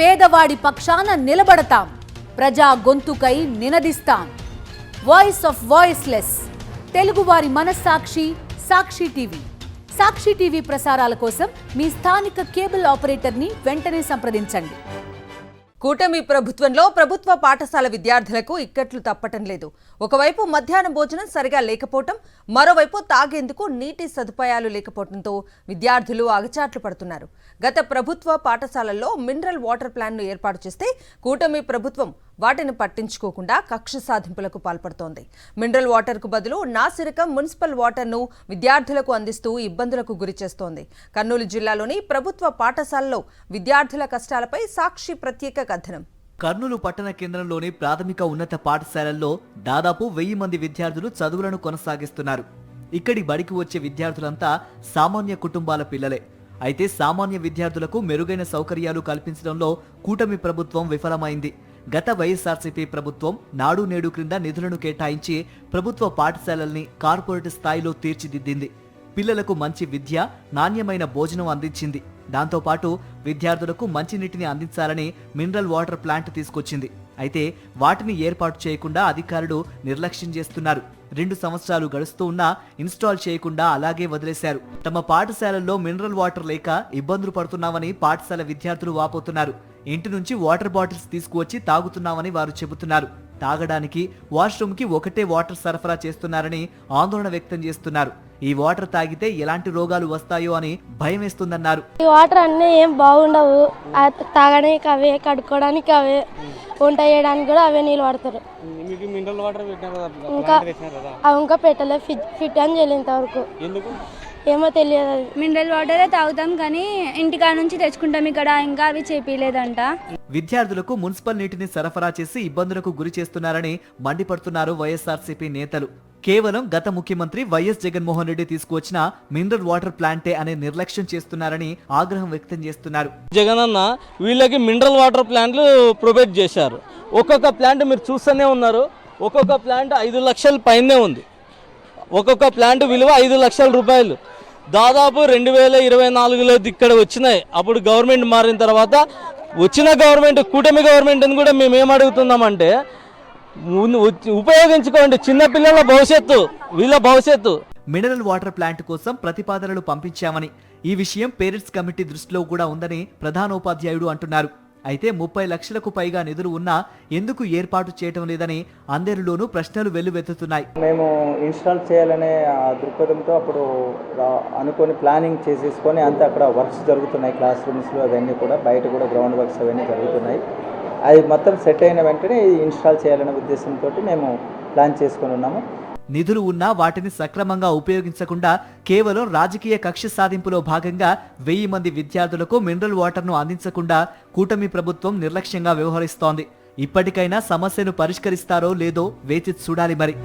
పేదవాడి పక్షాన నిలబడతాం, ప్రజా గొంతుకై నినదిస్తాం. వాయిస్ ఆఫ్ వాయిస్లెస్, తెలుగువారి మనస్సాక్షి సాక్షి టీవీ. సాక్షి టీవీ ప్రసారాల కోసం మీ స్థానిక కేబుల్ ఆపరేటర్ని వెంటనే సంప్రదించండి. కూటమి ప్రభుత్వంలో ప్రభుత్వ పాఠశాల విద్యార్థులకు ఇక్కట్లు తప్పటం లేదు. ఒకవైపు మధ్యాహ్న భోజనం సరిగా లేకపోవటం, మరోవైపు తాగేందుకు నీటి సదుపాయాలు లేకపోవడంతో విద్యార్థులు అగచాట్లు పడుతున్నారు. గత ప్రభుత్వ పాఠశాలల్లో మినరల్ వాటర్ ప్లాంట్ను ఏర్పాటు చేస్తే కూటమి ప్రభుత్వం వాటిని పట్టించుకోకుండా కక్ష సాధింపులకు పాల్పడుతోంది. మినరల్ వాటర్కు బదులు నాసిరకం మున్సిపల్ వాటర్ను విద్యార్థులకు అందిస్తూ ఇబ్బందులకు గురి చేస్తోంది. కర్నూలు జిల్లాలోని ప్రభుత్వ పాఠశాలలో విద్యార్థుల కష్టాలపై సాక్షి ప్రత్యేక కథనం. కర్నూలు పట్టణ కేంద్రంలోని ప్రాథమిక ఉన్నత పాఠశాలల్లో దాదాపు 1000 మంది విద్యార్థులు చదువులను కొనసాగిస్తున్నారు. ఇక్కడి బడికి వచ్చే విద్యార్థులంతా సామాన్య కుటుంబాల పిల్లలే. అయితే సామాన్య విద్యార్థులకు మెరుగైన సౌకర్యాలు కల్పించడంలో కూటమి ప్రభుత్వం విఫలమైంది. గత వైఎస్ఆర్సీపీ ప్రభుత్వం నాడు నేడు క్రింద నిధులను కేటాయించి ప్రభుత్వ పాఠశాలల్ని కార్పొరేట్ స్థాయిలో తీర్చిదిద్దింది. పిల్లలకు మంచి విద్య, నాణ్యమైన భోజనం అందించింది. దాంతోపాటు విద్యార్థులకు మంచినీటిని అందించాలని మినరల్ వాటర్ ప్లాంట్ తీసుకొచ్చింది. అయితే వాటిని ఏర్పాటు చేయకుండా అధికారులు నిర్లక్ష్యం చేస్తున్నారు. 2 సంవత్సరాలు గడుస్తూ ఉన్నా ఇన్స్టాల్ చేయకుండా అలాగే వదిలేశారు. తమ పాఠశాలల్లో మినరల్ వాటర్ లేక ఇబ్బందులు పడుతున్నామని పాఠశాల విద్యార్థులు వాపోతున్నారు. ఇంటి నుంచి వాటర్ బాటిల్స్ తీసుకువచ్చి తాగుతున్నామని వారు చెబుతున్నారు. తాగడానికి వాష్రూమ్కి ఒకటే వాటర్ సరఫరా చేస్తున్నారని ఆందోళన వ్యక్తం చేస్తున్నారు. ఈ వాటర్ తాగితే ఎలాంటి రోగాలు వస్తాయో అని భయం వేస్తుందన్నారు. ఈ వాటర్ అన్నీ ఏం బాగుండవు, తాగడానికి అవే, కడుక్కోవడానికి అవే, వంట చేయడానికి కూడా అవే నీళ్ళు వాడతారు. ఇంకా పెట్టలే, ఫిట్ అని చేయలేంత వరకు ఏమో తెలియదు. మినరల్ వాటరే తాగుతాం కానీ ఇంటికాడ నుంచి తెచ్చుకుంటాం, ఇక్కడ ఇంకా అవి చేపిలేదంట. విద్యార్థులకు మున్సిపల్ నీటిని సరఫరా చేసి ఇబ్బందులకు గురి చేస్తున్నారని మండిపడుతున్నారు వైఎస్ఆర్సీపీ నేతలు. కేవలం గత ముఖ్యమంత్రి వైఎస్ జగన్మోహన్ రెడ్డి తీసుకువచ్చిన మినరల్ వాటర్ ప్లాంటే అనే నిర్లక్ష్యం చేస్తున్నారని ఆగ్రహం వ్యక్తం చేస్తున్నారు. జగనన్న వీళ్ళకి మినరల్ వాటర్ ప్లాంట్లు ప్రొవైడ్ చేశారు. ఒక్కొక్క ప్లాంట్ మీరు చూస్తూనే ఉన్నారు. ఒక్కొక్క ప్లాంట్ 5 లక్షల పైనే ఉంది. ఒక్కొక్క ప్లాంట్ విలువ 5 లక్షల రూపాయలు. దాదాపు 2024లో ఇక్కడ వచ్చినాయి. అప్పుడు గవర్నమెంట్ మారిన తర్వాత వచ్చిన గవర్నమెంట్, కూటమి గవర్నమెంట్ అని కూడా మేము ఏం అడుగుతున్నామంటే ఉపయోగించుకోండి, చిన్నపిల్లల భవిష్యత్తు, వీళ్ళ భవిష్యత్తు. మినరల్ వాటర్ ప్లాంట్ కోసం ప్రతిపాదనలు పంపించామని, ఈ విషయం పేరెంట్స్ కమిటీ దృష్టిలో కూడా ఉందని ప్రధానోపాధ్యాయుడు అంటున్నారు. అయితే 30 లక్షలకు పైగా నిధులు ఉన్నా ఎందుకు ఏర్పాటు చేయటం లేదని అందరిలోనూ ప్రశ్నలు వెల్లువెత్తుతున్నాయి. మేము ఇన్స్టాల్ చేయాలనే దృక్పథంతో అప్పుడు అనుకొని ప్లానింగ్ చేసేసుకొని అంతా అక్కడ వర్క్స్ జరుగుతున్నాయి. క్లాస్ రూమ్స్లో అవన్నీ కూడా, బయట కూడా గ్రౌండ్ వర్క్స్ అవన్నీ జరుగుతున్నాయి. అది మొత్తం సెట్ అయిన వెంటనే ఇన్స్టాల్ చేయాలనే ఉద్దేశంతో మేము ప్లాన్ చేసుకొని ఉన్నాము. నిధులు ఉన్నా వాటిని సక్రమంగా ఉపయోగించకుండా కేవలం రాజకీయ కక్ష సాధింపులో భాగంగా 1000 మంది విద్యార్థులకు మినరల్ వాటర్ను అందించకుండా కూటమి ప్రభుత్వం నిర్లక్ష్యంగా వ్యవహరిస్తోంది. ఇప్పటికైనా సమస్యను పరిష్కరిస్తారో లేదో వేచి చూడాలి మరి.